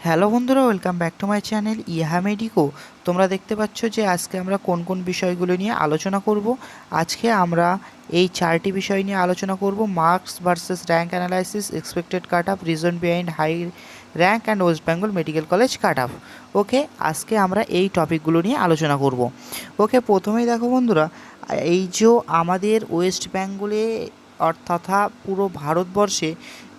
Hello বন্ধুরা, welcome back to my channel ইহা medico. তোমরা দেখতে পাচ্ছ যে আজকে আমরা কোন কোন বিষয়গুলো নিয়ে আলোচনা করব। আজকে আমরা এই 4টি বিষয় নিয়ে আলোচনা করব: marks versus rank analysis, expected cut off, reason behind high rank and West Bengal medical college cut off. Okay, আজকে আমরা এই টপিকগুলো নিয়ে আলোচনা করব। ওকে, প্রথমেই দেখো বন্ধুরা, এই যে আমাদের ওয়েস্ট বেঙ্গলে অর্থাৎ পুরো ভারতবর্ষে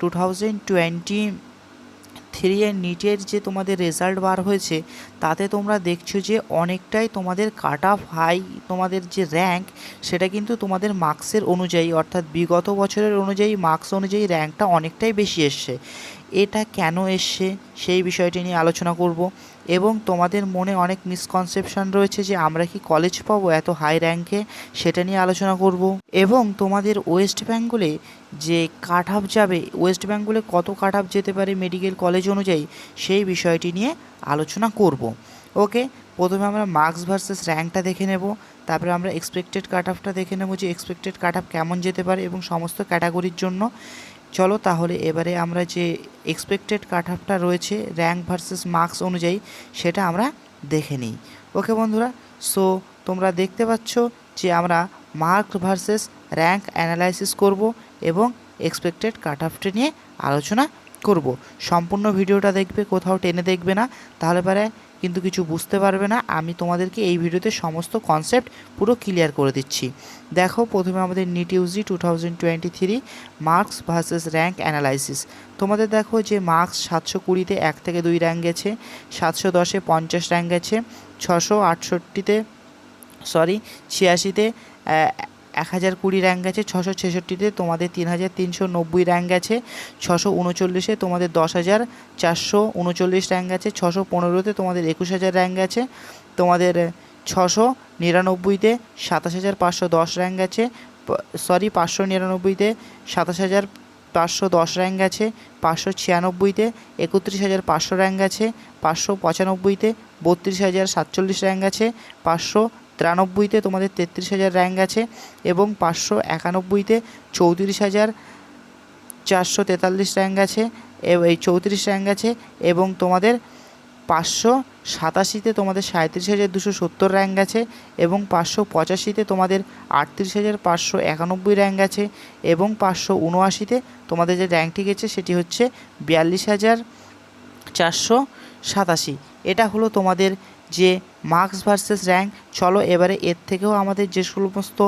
2023 এর নিটের যে তোমাদের রেজাল্ট বার হয়েছে, তাতে তোমরা দেখছো যে অনেকটাই তোমাদের কাট অফ হাই, তোমাদের যে র্যাঙ্ক সেটা কিন্তু তোমাদের মার্কসের অনুযায়ী অর্থাৎ বিগত বছরের অনুযায়ী মার্কস অনুযায়ী র্যাঙ্কটা অনেকটাই বেশি এসছে। এটা কেন এসছে সেই বিষয়টি নিয়ে আলোচনা করব, এবং তোমাদের মনে অনেক মিসকনসেপশন রয়েছে যে আমরা কি কলেজ পাবো এত হাই র্যাঙ্কে, সেটা নিয়ে আলোচনা করব। এবং তোমাদের ওয়েস্ট বেঙ্গলে যে কাট অফ যাবে, ওয়েস্ট বেঙ্গলে কত কাট অফ যেতে পারে মেডিকেল কলেজ অনুযায়ী, সেই বিষয়টি নিয়ে আলোচনা করব। ওকে, প্রথমে আমরা মার্কস ভার্সেস র্যাঙ্কটা দেখে নেব, তারপরে আমরা এক্সপেক্টেড কাট অফটা দেখে নেব যে এক্সপেক্টেড কাট অফ কেমন যেতে পারে এবং সমস্ত ক্যাটাগরির জন্য। চলো তাহলে এবারে আমরা যে এক্সপেক্টেড কাট অফটা রয়েছে র্যাঙ্ক ভার্সেস মার্কস অনুযায়ী, সেটা আমরা দেখে নিই। ওকে বন্ধুরা, সো তোমরা দেখতে পাচ্ছ যে আমরা মার্ক ভার্সেস র্যাঙ্ক অ্যানালাইসিস করব এবং এক্সপেক্টেড কাট অফটা নিয়ে আলোচনা করব। সম্পূর্ণ ভিডিওটা দেখবে, কোথাও টেনে দেখবে না, তাহলে পরে কিন্তু কিছু বুঝতে পারবে না। আমি তোমাদেরকে এই ভিডিওতে সমস্ত কনসেপ্ট পুরো ক্লিয়ার করে দিচ্ছি। দেখো, প্রথমে আমাদের NEET UG 2023 marks versus rank analysis. তোমাদের দেখো যে মার্কস 720-তে 1 থেকে 2 র্যাঙ্ক গেছে, 710-এ 50 র্যাঙ্ক গেছে, 668-তে 86-তে 1020 র্যাঙ্ক গেছে, 666-তে তোমাদের 3390 র্যাঙ্ক গেছে, 639-এ তোমাদের 10,439 র্যাঙ্ক গেছে, 615-তে তোমাদের 21,000 র্যাঙ্ক গেছে, তোমাদের 699-তে 27,510 র্যাঙ্ক গেছে, 599-তে 27,510 র্যাঙ্ক গেছে, 596-তে 31,500 র্যাঙ্ক গেছে, 595-তে 32,047 র্যাঙ্ক গেছে, 593-তে তোমাদের 33,000 র্যাঙ্ক আছে, এবং 591-তে 34,443 র্যাঙ্ক আছে, এই 34 র্যাঙ্ক আছে, এবং তোমাদের 587-তে তোমাদের 37,270 র্যাঙ্ক আছে, এবং 585-তে তোমাদের 38,591 র্যাঙ্ক আছে, এবং 579-তে তোমাদের যে র্যাঙ্কটি গেছে সেটি হচ্ছে 42,487। এটা হলো তোমাদের যে মার্কস ভার্সেস র্যাঙ্ক। চলো এবারে এর থেকেও আমাদের যে সমস্ত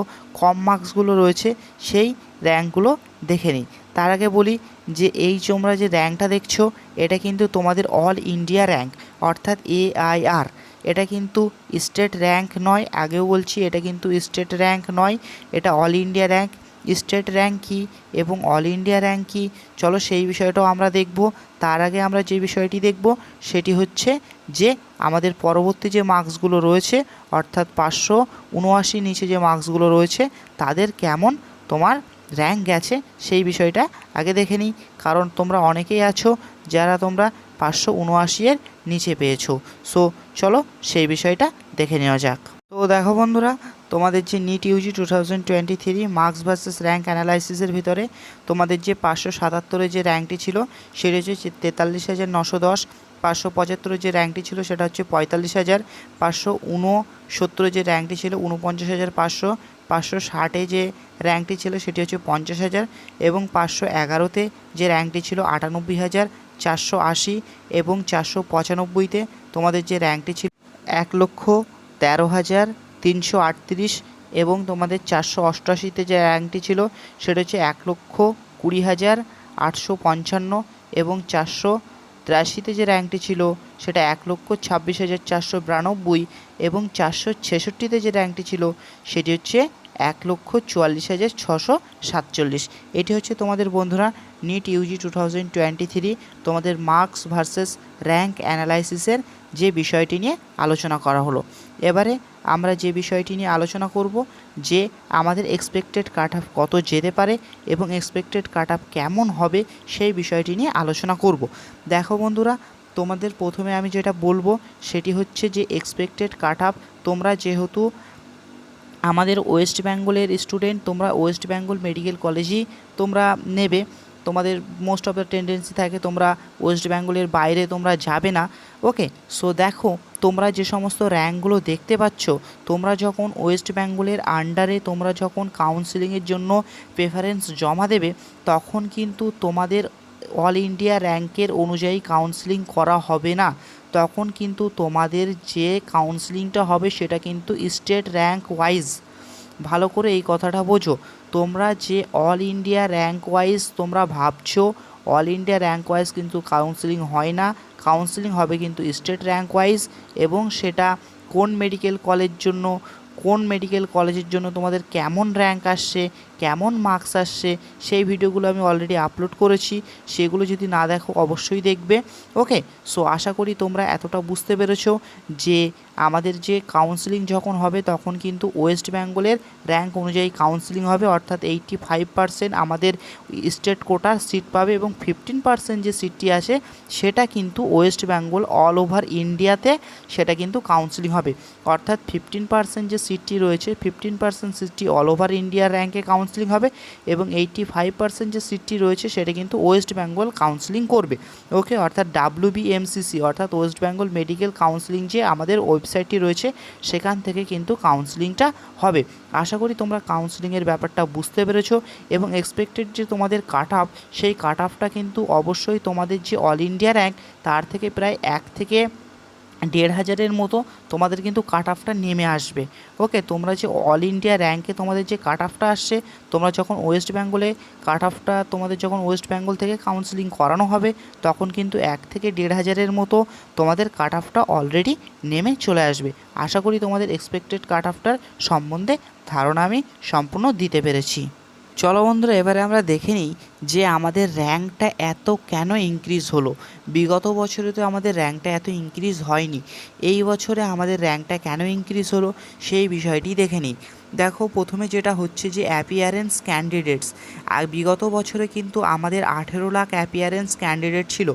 কম মার্কসগুলো রয়েছে সেই র্যাঙ্কগুলো দেখে নিই। তার আগে বলি যে এই তোমরা যে র্যাঙ্কটা দেখছো, এটা কিন্তু তোমাদের অল ইন্ডিয়া র্যাঙ্ক অর্থাৎ AIR। এটা কিন্তু স্টেট র্যাঙ্ক নয়, আগেও বলছি এটা কিন্তু স্টেট র্যাঙ্ক নয়, এটা all India rank. State rank কী এবং অল ইন্ডিয়া র্যাঙ্ক কী, চলো সেই বিষয়টাও আমরা দেখব। তার আগে আমরা যে বিষয়টি দেখব সেটি হচ্ছে যে আমাদের পরবর্তী যে মার্কসগুলো রয়েছে অর্থাৎ 579 নিচে যে মার্কসগুলো রয়েছে তাদের কেমন তোমার র্যাঙ্ক গেছে সেই বিষয়টা আগে দেখে নিই। কারণ তোমরা অনেকেই আছো যারা তোমরা 579-এর নিচে পেয়েছো। সো চলো সেই বিষয়টা দেখে নেওয়া যাক। তো দেখো বন্ধুরা, তোমাদের যে NEET UG 2023 marks versus rank অ্যানালাইসিসের ভিতরে তোমাদের যে 577-এর যে র্যাঙ্কটি ছিল সেটা হচ্ছে 43,910, 575-এর যে র্যাঙ্কটি ছিল সেটা হচ্ছে 45,000, 569 যে র্যাঙ্কটি ছিল 49,500, 560-এ যে র্যাঙ্কটি ছিল সেটি হচ্ছে 50,000, এবং 511-তে যে র্যাঙ্কটি ছিল 98,480, এবং 495-তে তোমাদের যে র্যাঙ্কটি ছিল 1,13,338, এবং তোমাদের 488-তে যে র্যাঙ্কটি ছিল সেটা হচ্ছে 1,20,855, এবং 483-তে যে র্যাঙ্কটি ছিল সেটা 1,26,492, এবং 466-তে যে র্যাঙ্কটি ছিল সেটি হচ্ছে 1,44,647। এটি হচ্ছে তোমাদের বন্ধুরা নিট ইউজি 2023 তোমাদের মার্কস ভার্সেস র্যাঙ্ক অ্যানালাইসিসের যে বিষয়টি নিয়ে আলোচনা করা হলো। এবারে আমরা যে বিষয়টি নিয়ে আলোচনা করব যে আমাদের এক্সপেক্টেড কাট অফ কত যেতে পারে এবং এক্সপেক্টেড কাট অফ কেমন হবে সেই বিষয়টি নিয়ে আলোচনা করব। দেখো বন্ধুরা, তোমাদের প্রথমে আমি যেটা বলবো সেটি হচ্ছে যে এক্সপেক্টেড কাট অফ, তোমরা যেহেতু আমাদের ওয়েস্ট বেঙ্গলের স্টুডেন্ট, তোমরা ওয়েস্ট বেঙ্গল মেডিকেল কলেজই তোমরা নেবে, তোমাদের মোস্ট অফ দ্য টেন্ডেন্সি থাকে তোমরা ওয়েস্ট বেঙ্গলের বাইরে তোমরা যাবে না। ওকে, সো দেখো তোমরা যে সমস্ত র্যাঙ্কগুলো দেখতে পাচ্ছ, তোমরা যখন ওয়েস্ট বেঙ্গলের আন্ডারে তোমরা যখন কাউন্সিলিংয়ের জন্য প্রেফারেন্স জমা দেবে, তখন কিন্তু তোমাদের অল ইন্ডিয়া র্যাঙ্কের অনুযায়ী কাউন্সিলিং করা হবে না। তখন কিন্তু তোমাদের যে কাউন্সিলিংটা হবে সেটা কিন্তু স্টেট র্যাঙ্ক ওয়াইজ। ভালো করে এই কথাটা বোঝো, তোমরা যে অল ইন্ডিয়া র্যাঙ্ক ওয়াইজ তোমরা ভাবছো, অল ইন্ডিয়া র্যাঙ্ক ওয়াইজ কিন্তু কাউন্সিলিং হয় না। কাউন্সিলিং হবে কিন্তু স্টেট র্যাঙ্ক ওয়াইজ, এবং সেটা কোন মেডিকেল কলেজের জন্য তোমাদের কেমন র্যাঙ্ক আসছে, কেমন মার্কস আসছে, সেই ভিডিওগুলো আমি অলরেডি আপলোড করেছি। সেগুলো যদি না দেখো অবশ্যই দেখবে। ওকে, সো আশা করি তোমরা এতটা বুঝতে পেরেছো যে আমাদের যে কাউন্সিলিং যখন হবে তখন কিন্তু ওয়েস্ট বেঙ্গলের র্যাঙ্ক অনুযায়ী কাউন্সিলিং হবে, অর্থাৎ 85% আমাদের স্টেট কোটার সিট পাবে, এবং 15% যে সিটটি আছে সেটা কিন্তু ওয়েস্ট বেঙ্গল অল ওভার ইন্ডিয়াতে সেটা কিন্তু কাউন্সিলিং হবে। অর্থাৎ 15% যে সিটটি রয়েছে, 15% সিটটি অল ওভার ইন্ডিয়ার র্যাঙ্কে কাউন্সিলিং হবে, এবং 85% যে সিটটি রয়েছে সেটা কিন্তু ওয়েস্ট বেঙ্গল কাউন্সিলিং করবে। ওকে, অর্থাৎ WBMCC অর্থাৎ ওয়েস্ট বেঙ্গল মেডিকেল কাউন্সিলিং যে আমাদের ওয়েবসাইটটি রয়েছে সেখান থেকে কিন্তু কাউন্সিলিংটা হবে। আশা করি তোমরা কাউন্সিলিংয়ের ব্যাপারটা বুঝতে পেরেছো, এবং এক্সপেক্টেড যে তোমাদের কাট অফ, সেই কাট অফটা কিন্তু অবশ্যই তোমাদের যে অল ইন্ডিয়া র্যাঙ্ক তার থেকে প্রায় 1 থেকে 1,500-এর মতো তোমাদের কিন্তু কাট অফটা নেমে আসবে। ওকে, তোমরা যে অল ইন্ডিয়া র্যাঙ্কে তোমাদের যে কাট অফটা আসছে, তোমরা যখন ওয়েস্ট বেঙ্গলে কাট অফটা তোমাদের যখন ওয়েস্ট বেঙ্গল থেকে কাউন্সিলিং করানো হবে তখন কিন্তু 1 থেকে 1,500-এর মতো তোমাদের কাট অফটা অলরেডি নেমে চলে আসবে। আশা করি তোমাদের এক্সপেক্টেড কাট অফটার সম্বন্ধে ধারণা আমি সম্পূর্ণ দিতে পেরেছি। চলো বন্ধুরা, এবারে আমরা দেখে নিই যে আমাদের র্যাঙ্কটা এত কেন ইনক্রিজ হলো। বিগত বছরে তো আমাদের র্যাঙ্কটা এত ইনক্রিজ হয়নি, এই বছরে আমাদের র্যাঙ্কটা কেন ইনক্রিজ হলো সেই বিষয়টি দেখে নিই। দেখো, প্রথমে যেটা হচ্ছে যে অ্যাপিয়ারেন্স ক্যান্ডিডেটস। আর বিগত বছরে কিন্তু আমাদের 18 লাখ অ্যাপিয়ারেন্স ক্যান্ডিডেট ছিল,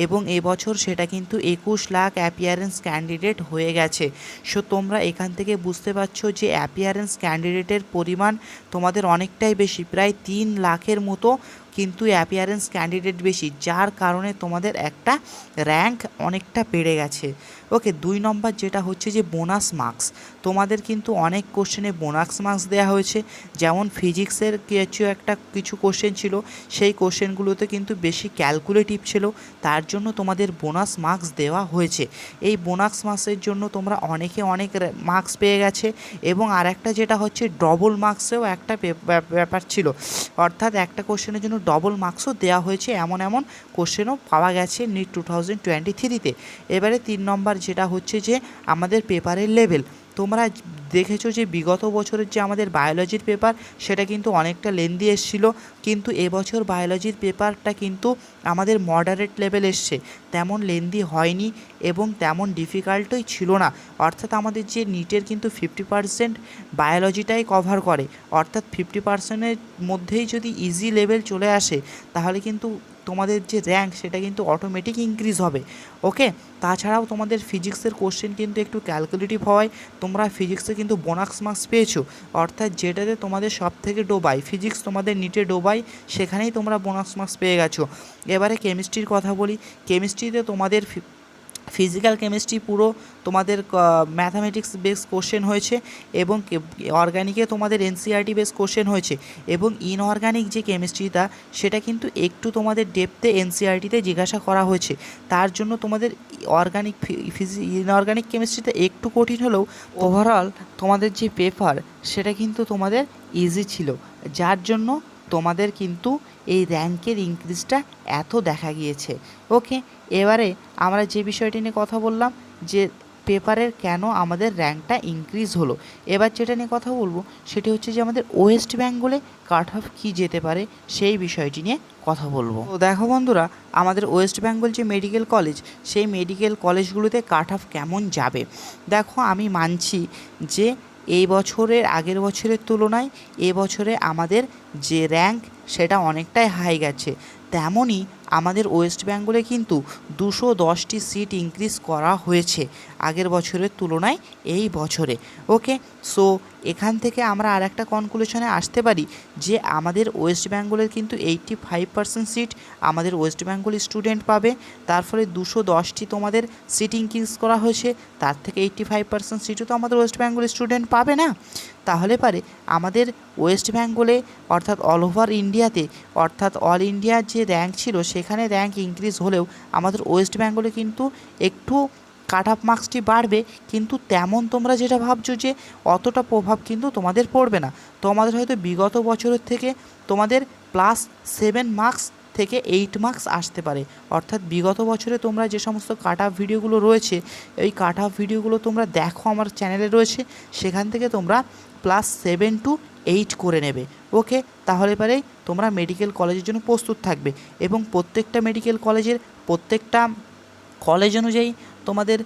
এবং এবছর সেটা কিন্তু 21 লাখ অ্যাপিয়ারেন্স ক্যান্ডিডেট হয়ে গেছে। সো তোমরা এখান থেকে বুঝতে পারছো যে অ্যাপিয়ারেন্স ক্যান্ডিডেটের পরিমাণ তোমাদের অনেকটাই বেশি, প্রায় 3 লাখের মতো কিন্তু অ্যাপিয়ারেন্স ক্যান্ডিডেট বেশি, যার কারণে তোমাদের একটা র্যাঙ্ক অনেকটা বেড়ে গেছে। ওকে, 2 নম্বর যেটা হচ্ছে যে বোনাস মার্কস। তোমাদের কিন্তু অনেক কোশ্চেনে বোনাস মার্কস দেওয়া হয়েছে, যেমন ফিজিক্সের কিছু কোশ্চেন ছিল, সেই কোশ্চেনগুলোতে কিন্তু বেশি ক্যালকুলেটিভ ছিল, তার জন্য তোমাদের বোনাস মার্কস দেওয়া হয়েছে। এই বোনাস মার্কসের জন্য তোমরা অনেকে অনেক মার্কস পেয়ে গেছে, এবং আরেকটা যেটা হচ্ছে ডবল মার্কসেও একটা ব্যাপার ছিল, অর্থাৎ একটা কোশ্চেনের জন্য ডবল মার্কসও দেওয়া হয়েছে, এমন কোশ্চেনও পাওয়া গেছে নিট 2023-তে। এবারে 3 নম্বর যেটা হচ্ছে যে আমাদের পেপারের লেভেল। তোমরা দেখেছো যে বিগত বছরের যে আমাদের বায়োলজির পেপার সেটা কিন্তু অনেকটা লেন্দি এসেছিল, কিন্তু এবছর বায়োলজির পেপারটা কিন্তু আমাদের মডারেট লেভেল এসছে, তেমন লেন্দি হয়নি এবং তেমন ডিফিকাল্টই ছিল না। অর্থাৎ আমাদের যে নিটের কিন্তু 50% বায়োলজিটাই কভার করে, অর্থাৎ 50%-এর মধ্যেই যদি ইজি লেভেল চলে আসে তাহলে কিন্তু তোমাদের যে র্যাঙ্ক সেটা কিন্তু অটোমেটিক ইনক্রিজ হবে। ওকে, তাছাড়াও তোমাদের ফিজিক্সের কোশ্চেন কিন্তু একটু ক্যালকুলেটিভ হওয়ায় তোমরা ফিজিক্সে কিন্তু বোনাস মার্কস পেয়েছো, অর্থাৎ যেটাতে তোমাদের সব থেকে ডোবাই ফিজিক্স তোমাদের নিটে ডোবাই, সেখানেই তোমরা বোনাস মার্কস পেয়ে গেছো। এবারে কেমিস্ট্রির কথা বলি। কেমিস্ট্রিতে তোমাদের ফিজিক্যাল কেমিস্ট্রি পুরো তোমাদের ম্যাথামেটিক্স বেস কোশ্চেন হয়েছে, এবং অর্গানিকে তোমাদের এনসিইআরটি বেস কোশ্চেন হয়েছে, এবং ইনঅর্গানিক যে কেমিস্ট্রিটা সেটা কিন্তু একটু তোমাদের ডেপথে এনসিইআরটিতে জিজ্ঞাসা করা হয়েছে, তার জন্য তোমাদের ইনঅর্গানিক কেমিস্ট্রিতে একটু কঠিন হলেও ওভারঅল তোমাদের যে পেপার সেটা কিন্তু তোমাদের ইজি ছিল, যার জন্য তোমাদের কিন্তু এই র্যাঙ্কের ইনক্রিজটা এত দেখা গিয়েছে। ওকে, এবারে আমরা যে বিষয়টি নিয়ে কথা বললাম যে পেপারের কেন আমাদের র্যাঙ্কটা ইনক্রিজ হলো, এবার যেটা নিয়ে কথা বলবো সেটি হচ্ছে যে আমাদের ওয়েস্ট বেঙ্গলে কাট অফ কী যেতে পারে সেই বিষয়টি নিয়ে কথা বলবো। তো দেখো বন্ধুরা, আমাদের ওয়েস্ট বেঙ্গল যে মেডিকেল কলেজ, সেই মেডিকেল কলেজগুলোতে কাট অফ কেমন যাবে। দেখো, আমি মানছি যে এই বছরের আগের বছরের তুলনায় এবছরে আমাদের যে র্যাঙ্ক সেটা অনেকটাই হাই গেছে, তেমনই আমাদের ওয়েস্ট বেঙ্গলে কিন্তু 210টি সিট ইনক্রিজ করা হয়েছে আগের বছরের তুলনায় এই বছরে। ওকে, সো এখান থেকে আমরা আর একটা কনক্লুশনে আসতে পারি যে আমাদের ওয়েস্ট বেঙ্গলের কিন্তু 85% সিট আমাদের ওয়েস্ট বেঙ্গল স্টুডেন্ট পাবে। তার ফলে 210টি তোমাদের সিট ইনক্রিজ করা হয়েছে, তার থেকে 85% সিটও তো আমাদের ওয়েস্ট বেঙ্গল স্টুডেন্ট পাবে না। তাহলে পারে আমাদের ওয়েস্ট বেঙ্গলে অর্থাৎ অল ওভার ইন্ডিয়াতে অর্থাৎ অল ইন্ডিয়ার যে র্যাঙ্ক ছিল সেখানে র্যাঙ্ক ইনক্রিজ হলেও আমাদের ওয়েস্ট বেঙ্গলে কিন্তু একটু কাট অফ মার্কসটি বাড়বে, কিন্তু তেমন তোমরা যেটা ভাবছো যে অতটা প্রভাব কিন্তু তোমাদের পড়বে না। তোমাদের হয়তো বিগত বছরের থেকে তোমাদের +7 মার্কস থেকে 8 মার্কস আসতে পারে। অর্থাৎ বিগত বছরে তোমরা যে সমস্ত কাট অফ ভিডিওগুলো রয়েছে এই কাট অফ ভিডিওগুলো তোমরা দেখো আমার চ্যানেলে রয়েছে, সেখান থেকে তোমরা +7 to 8 করে নেবে। ওকে, তাহলে পরেই তোমরা মেডিকেল কলেজের জন্য প্রস্তুত থাকবে এবং প্রত্যেকটা মেডিকেল কলেজের প্রত্যেকটা কলেজ অনুযায়ী তোমাদের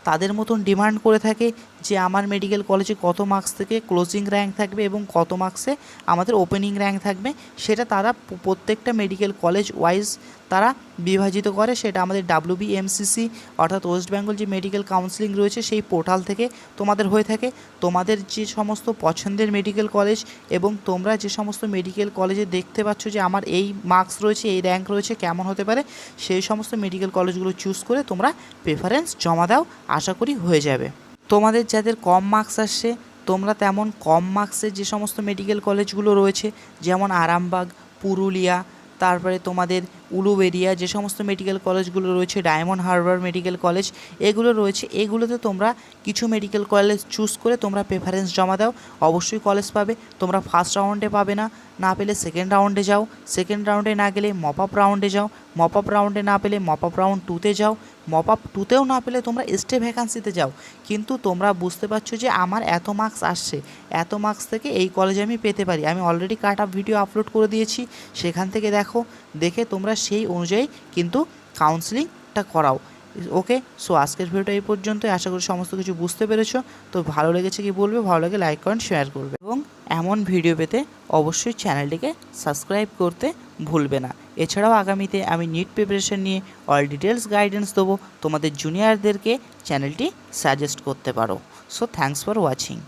তাদের মতন ডিমান্ড করে থাকে যে আমার মেডিকেল কলেজে কত মার্কস থেকে ক্লোজিং র্যাঙ্ক থাকবে এবং কত মার্কসে আমাদের ওপেনিং র্যাঙ্ক থাকবে, সেটা তারা প্রত্যেকটা মেডিকেল কলেজ ওয়াইজ তারা বিভাজিত করে। সেটা আমাদের WBMCC অর্থাৎ ওয়েস্ট বেঙ্গল যে মেডিকেল কাউন্সিলিং রয়েছে সেই পোর্টাল থেকে তোমাদের হয়ে থাকে। তোমাদের যে সমস্ত পছন্দের মেডিকেল কলেজ এবং তোমরা যে সমস্ত মেডিকেল কলেজে দেখতে পাচ্ছ যে আমার এই মার্কস রয়েছে, এই র্যাঙ্ক রয়েছে, কেমন হতে পারে, সেই সমস্ত মেডিকেল কলেজগুলো চুজ করে তোমরা প্রেফারেন্স জমা দাও, আশা করি হয়ে যাবে। তোমাদের যাদের কম মার্কস আসছে তোমরা তেমন কম মার্কসের যে সমস্ত মেডিকেল কলেজগুলো রয়েছে যেমন আরামবাগ, পুরুলিয়া, তারপরে তোমাদের উলুবেড়িয়া যে সমস্ত মেডিকেল কলেজগুলো রয়েছে, ডায়মন্ড হারবার মেডিকেল কলেজ এগুলো রয়েছে, এগুলোতে তোমরা কিছু মেডিকেল কলেজ চুজ করে তোমরা প্রেফারেন্স জমা দাও, অবশ্যই কলেজ পাবে। তোমরা ফার্স্ট রাউন্ডে পাবে না, না পেলে সেকেন্ড রাউন্ডে যাও, সেকেন্ড রাউন্ডে না গেলে মপ আপ রাউন্ডে যাও, মপ আপ রাউন্ডে না পেলে মপ আপ রাউন্ড 2তে যাও, মপ আপ 2তেও না পেলে তোমরা স্টে ভ্যাকান্সিতে যাও। কিন্তু তোমরা বুঝতে পারছো যে আমার এত মার্কস আসছে, এত মার্কস থেকে এই কলেজে আমি পেতে পারি, আমি already cut off video upload করে দিয়েছি, সেখান থেকে দেখে তোমরা সেই অনুযায়ী কিন্তু কাউন্সেলিংটা করাও। ওকে, সো আজকের ভিডিওটা এই পর্যন্তই, আশা করি সমস্ত কিছু বুঝতে পেরেছো। তো ভালো লেগেছে কি বলবে, ভালো লাগে লাইক কমেন্ট শেয়ার করবে এবং এমন ভিডিও পেতে অবশ্যই চ্যানেলটিকে সাবস্ক্রাইব করতে ভুলবে না। এছাড়াও আগামীতে আমি নিট প্রিপারেশন নিয়ে অল ডিটেলস গাইডেন্স দেবো, তোমাদের জুনিয়রদেরকে চ্যানেলটি সাজেস্ট করতে পারো। So thanks for watching.